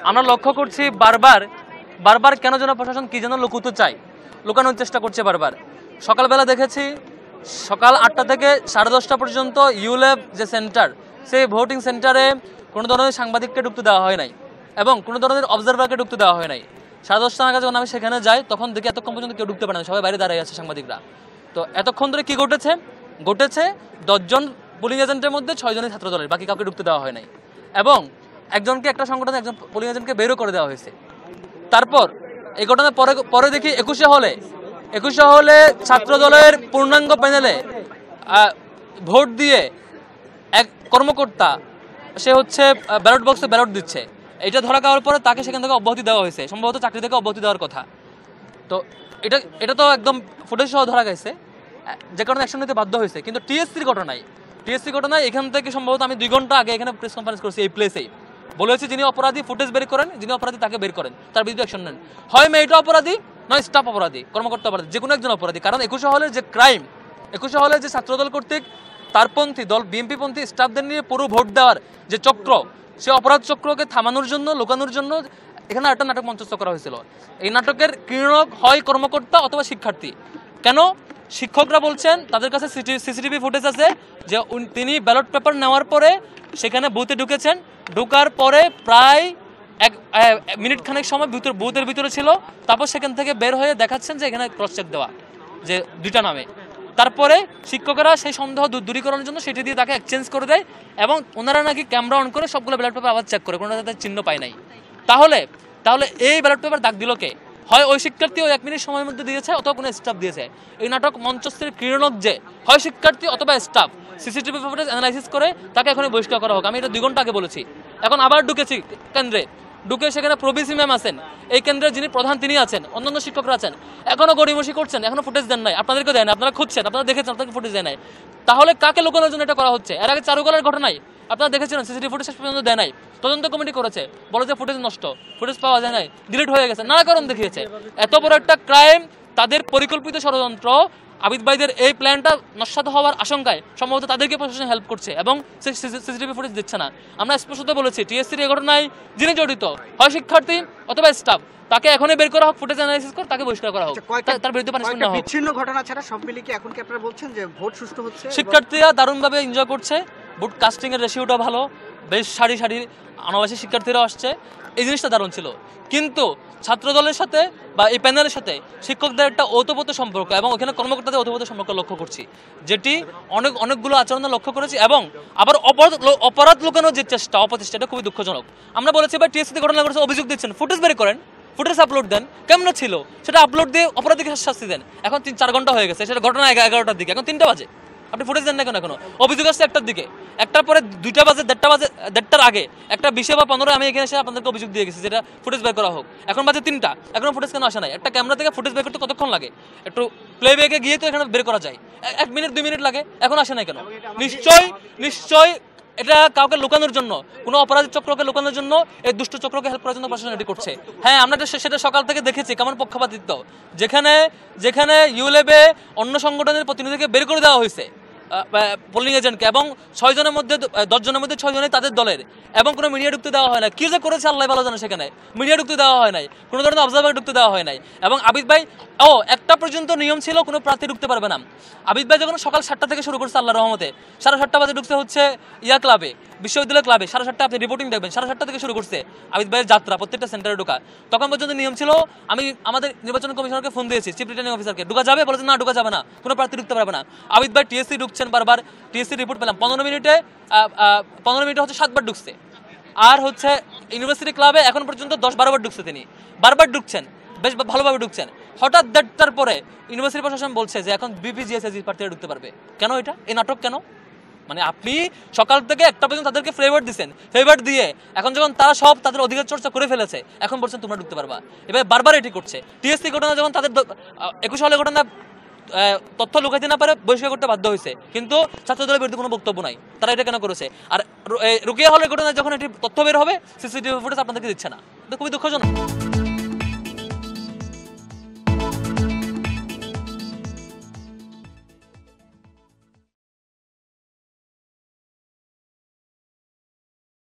আমরা লক্ষ্য করছি বারবার বারবার কেন যেন প্রশাসন কি যেন লুকুতে চায়, লুকানোর চেষ্টা করছে বারবার। সকালবেলা দেখেছি সকাল 8টা থেকে 10:30 পর্যন্ত ইউল্যাব যে সেন্টার, সেই ভোটিং সেন্টারে কোনো ধরনের সাংবাদিককে ঢুকতে দেওয়া হয় নাই এবং কোনো ধরনের অবজারভারকে ঢুকতে দেওয়া হয় নাই। 10:30 নাগাদ যখন আমি সেখানে যাই তখন দেখি এতক্ষণ পর্যন্ত কেউ ঢুকতে পারে না, সবাই বাইরে দাঁড়িয়ে আছে সাংবাদিকরা। তো এতক্ষণ ধরে কি ঘটেছে? 10 জন পোলিং এজেন্টের মধ্যে 6 জনই ছাত্র দলের, বাকি কাউকে ঢুকতে দেওয়া হয় নাই এবং একজনকে একটা সংগঠনে একজন পোলিং এজেন্টকে বেরও করে দেওয়া হয়েছে। তারপর এই ঘটনার পরে দেখি 21শে হলে ছাত্র দলের পূর্ণাঙ্গ প্যানেলে ভোট দিয়ে এক কর্মকর্তা সে হচ্ছে ব্যালট বক্সে ব্যালট দিচ্ছে। এটা ধরা খাওয়ার পরে তাকে সেখান থেকে অব্যাহতি দেওয়া হয়েছে, সম্ভবত চাকরি থেকে অব্যাহতি দেওয়ার কথা। তো এটা তো একদম ফুটেজ সহ ধরা গেছে, যে কারণে অ্যাকশন নিতে বাধ্য হয়েছে। কিন্তু টিএসসির ঘটনায় এখান থেকে সম্ভবত আমি 2 ঘন্টা আগে এখানে প্রেস কনফারেন্স করছি এই প্লেসেই, বলেছি যিনি অপরাধী ফুটেজ বের করেন, যিনি অপরাধী তাকে বের করেন, তার বিরুদ্ধে অ্যাকশন নেন। হয় মেয়েটা অপরাধী, নয় স্টাফ অপরাধী, কর্মকর্তা অপরাধী, যে কোনো একজন অপরাধী। কারণ 21শে হলের যে ক্রাইম, 21শে হলে যে ছাত্রদল কর্তৃক তারপন্থী দল বিএনপিপন্থী স্টাফদের নিয়ে পুরো ভোট দেওয়ার যে চক্র, সে অপরাধ চক্রকে থামানোর জন্য, লুকানোর জন্য এখানে একটা নাটক মঞ্চস্থ করা হয়েছিল। এই নাটকের কিরণক হয় কর্মকর্তা অথবা শিক্ষার্থী। কেন? শিক্ষকরা বলছেন তাদের কাছে সিসিটিভি ফুটেজ আছে যে তিনি ব্যালট পেপার নেওয়ার পরে সেখানে বুথে ঢুকেছেন, ঢোকার পরে প্রায় 1 মিনিট খানেক সময় বুথের ভিতরে ছিল, তারপর সেখান থেকে বের হয়ে দেখাচ্ছেন যে এখানে ক্রস চেক দেওয়া যে 2টা নামে। তারপরে শিক্ষকেরা সেই সন্দেহ দূরীকরণের জন্য সেটি দিয়ে তাকে এক্সচেঞ্জ করে দেয় এবং ওনারা নাকি ক্যামেরা অন করে সবগুলো ব্যালট পেপার আবার চেক করে, কোনো তাদের চিহ্ন পায় নাই। তাহলে এই ব্যালট পেপার দাগ দিল কে? হয় ওই শিক্ষার্থী ওই 1 মিনিট সময়ের মধ্যে দিয়েছে অথবা কোনো স্টাফ দিয়েছে। এই নাটক মঞ্চস্থের কিরণক যে হয় শিক্ষার্থী অথবা স্টাফ, সিসিটিভি ফুটেজ অ্যানালাইসিস করে তাকে এখনই বহিষ্কার করা হোক। আমি এটা 2 ঘন্টা আগে বলেছি। এখন আবার ঢুকেছি কেন্দ্রে, ঢুকে সেখানে প্রবিসি ম্যাম আছেন, এই কেন্দ্রের যিনি প্রধান তিনি আছেন, অন্যান্য শিক্ষকরা আছেন, এখনো গড়িমসি করছেন, এখনো ফুটেজ দেন নাই। আপনাদেরকে দেন, আপনারা খুঁজছেন, আপনারা দেখেছেন, আপনাদেরকে ফুটেজ দেয় নাই। তাহলে কাকে লুকানোর জন্য এটা করা হচ্ছে? এর আগে চারুকলার ঘটনায় আপনারা দেখেছিলেন সিসিটিভি ফুটেজ শেষ পর্যন্ত দেয় নাই, তদন্ত কমিটি করেছে, বলে যে ফুটেজ নষ্ট, ফুটেজ পাওয়া যায় নাই, ডিলিট হয়ে গেছে, নানা কারণ দেখিয়েছে। এত বড় একটা ক্রাইম, তাদের পরিকল্পিত ষড়যন্ত্র, আবিদ ভাইদের এই প্ল্যানটা নস্যাৎ হওয়ার আশঙ্কায় সম্ভবত তাদেরকে প্রশাসন হেল্প করছে এবং সিসিটিভি ফুটেজ দিচ্ছে না। আমরা স্পষ্ট বলেছি টিএসসির এই ঘটনায় যিনি জড়িত, হয় শিক্ষার্থী অথবা স্টাফ, তাকে এখনই বের করা হোক, ফুটেজ অ্যানালাইসিস করে তাকে বহিষ্কার করা হোক, তার বিরুদ্ধে পানিশমেন্ট না হোক। বিচ্ছিন্ন ঘটনা ছাড়া সব মিলিয়ে কি এখন কি আপনারা বলছেন যে ভোট সুষ্ঠু হচ্ছে? শিক্ষার্থীরা দারুণভাবে এনজয় করছে, ভোট কাস্টিং এর রেশিওটা ভালো, বেশ সারি আনাবাসী শিক্ষার্থীরা আসছে, এই জিনিসটা দারুণ ছিল। কিন্তু ছাত্র দলের সাথে বা এই প্যানেলের সাথে শিক্ষকদের একটা ওতপ্রোত সম্পর্ক এবং ওখানে কর্মকর্তাদের ওতপ্রোত সম্পর্ক লক্ষ্য করছি, যেটি অনেকগুলো আচরণ লক্ষ্য করেছি। এবং আবার অপরাধ লুকানোর যে অপচেষ্টা, এটা খুবই দুঃখজনক। আমরা বলেছি বা টিএসসিতে ঘটনা করেছে, অভিযোগ দিচ্ছেন, ফুটেজ বের করেন, ফুটেজ আপলোড দেন, কেমন ছিল সেটা আপলোড দিয়ে অপরাধীকে শাস্তি দেন। এখন 3-4 ঘন্টা হয়ে গেছে, সেটা ঘটনা 11টার দিকে, এখন 3টা বাজে, আপনি ফুটেজ দেন না কেন? এখনো অভিযোগ আসছে 1টার দিকে, 1টার পরে 2টা বাজে, 1:30টার আগে, 1:20 বা 15 আমি এখানে এসে আপনাদেরকে অভিযোগ দিয়ে গেছি যেটা ফুটেজ বের করা হোক। এখন বাজে 3টা, এখনো ফুটেজ কেন আসে নাই? একটা ক্যামেরা থেকে ফুটেজ বের করতে কতক্ষণ লাগে? একটু প্লেব্যাকে গিয়ে তো এখানে বের করা যায়, 1 মিনিট 2 মিনিট লাগে, এখন আসে নাই কেন? নিশ্চয় এটা কাউকে লুকানোর জন্য, কোনো অপরাধী চক্রকে লুকানোর জন্য, এই দুষ্ট চক্রকে হেল্প করার জন্য প্রশাসন এটি করছে। হ্যাঁ, আমরা সেটা সকাল থেকে দেখেছি কেমন পক্ষপাতিত্ব, যেখানে ইউলেবে অন্য সংগঠনের প্রতিনিধিকে বের করে দেওয়া হয়েছে পোলিং এজেন্টকে, এবং 6 জনের মধ্যে 10 জনের মধ্যে 6 জনই তাদের দলের, এবং কোনো মিডিয়া ঢুকতে দেওয়া হয় না। কি যে করেছে আল্লাহ ভালো জানে, সেখানে মিডিয়া ঢুকতে দেওয়া হয় নাই, কোনো ধরনের অবজারভার ঢুকতে দেওয়া হয় নাই। এবং আবিদ ভাই, 1টা পর্যন্ত নিয়ম ছিল কোনো প্রার্থী ঢুকতে পারবে না। আবিদ ভাই যখন সকাল 7টা থেকে শুরু করছে আল্লাহর রহমতে, 7:30 বাজে ঢুকছে হচ্ছে ক্লাবে, বিশ্ববিদ্যালয় ক্লাবে, 7:30 আপনি রিপোর্টিং দেখবেন, 7:30 থেকে শুরু করছে আবিদ ভাইয়ের যাত্রা, প্রত্যেকটা সেন্টারে ঢোকা। তখন পর্যন্ত নিয়ম ছিল, আমি আমাদের নির্বাচন কমিশনারকে ফোন দিয়েছি, চিফ রিটার্নিং অফিসারকে, ঢোকা যাবে? বলেছে না, ঢোকা যাবে না, কোনো প্রার্থী ঢুকতে পারবে না। আবিদ ভাই টিএসসি ঢুকছেন বারবার, টিএসসি রিপোর্ট পেলাম 15 মিনিটে হচ্ছে 7 বার ঢুকছে। আর হচ্ছে ইউনিভার্সিটি ক্লাবে এখন পর্যন্ত 10-12 বার ঢুকছে, তিনি বারবার ঢুকছেন, বেশ ভালোভাবে ঢুকছেন। হঠাৎ 1:30টার পরে ইউনিভার্সিটি প্রশাসন বলছে যে এখন বিপিজিএসএসি প্রার্থীরা ঢুকতে পারবে। কেন এটা? এই নাটক কেন? মানে আপনি সকাল থেকে 1টা পর্যন্ত তাদেরকে ফেভার দিয়ে এখন যখন তারা সব তাদের অধিকার চর্চা করে ফেলেছে, এখন বলছেন তোমরা ঢুকতে পারবা। এবার বারবার এটি করছে। টিএসসি ঘটনা যখন তাদের 21 সালের ঘটনা তথ্য লুকাইতে না পারে বহিষ্কার করতে বাধ্য হয়েছে, কিন্তু ছাত্রদলের বিরুদ্ধে কোনো বক্তব্য নাই, তারা এটা কেন করেছে? আর রুকিয়া হলের ঘটনা যখন এটি তথ্য বের হবে, সিসিটিভি ফুটেজ আপনাদেরকে দিচ্ছে না, এটা খুবই দুঃখজনক।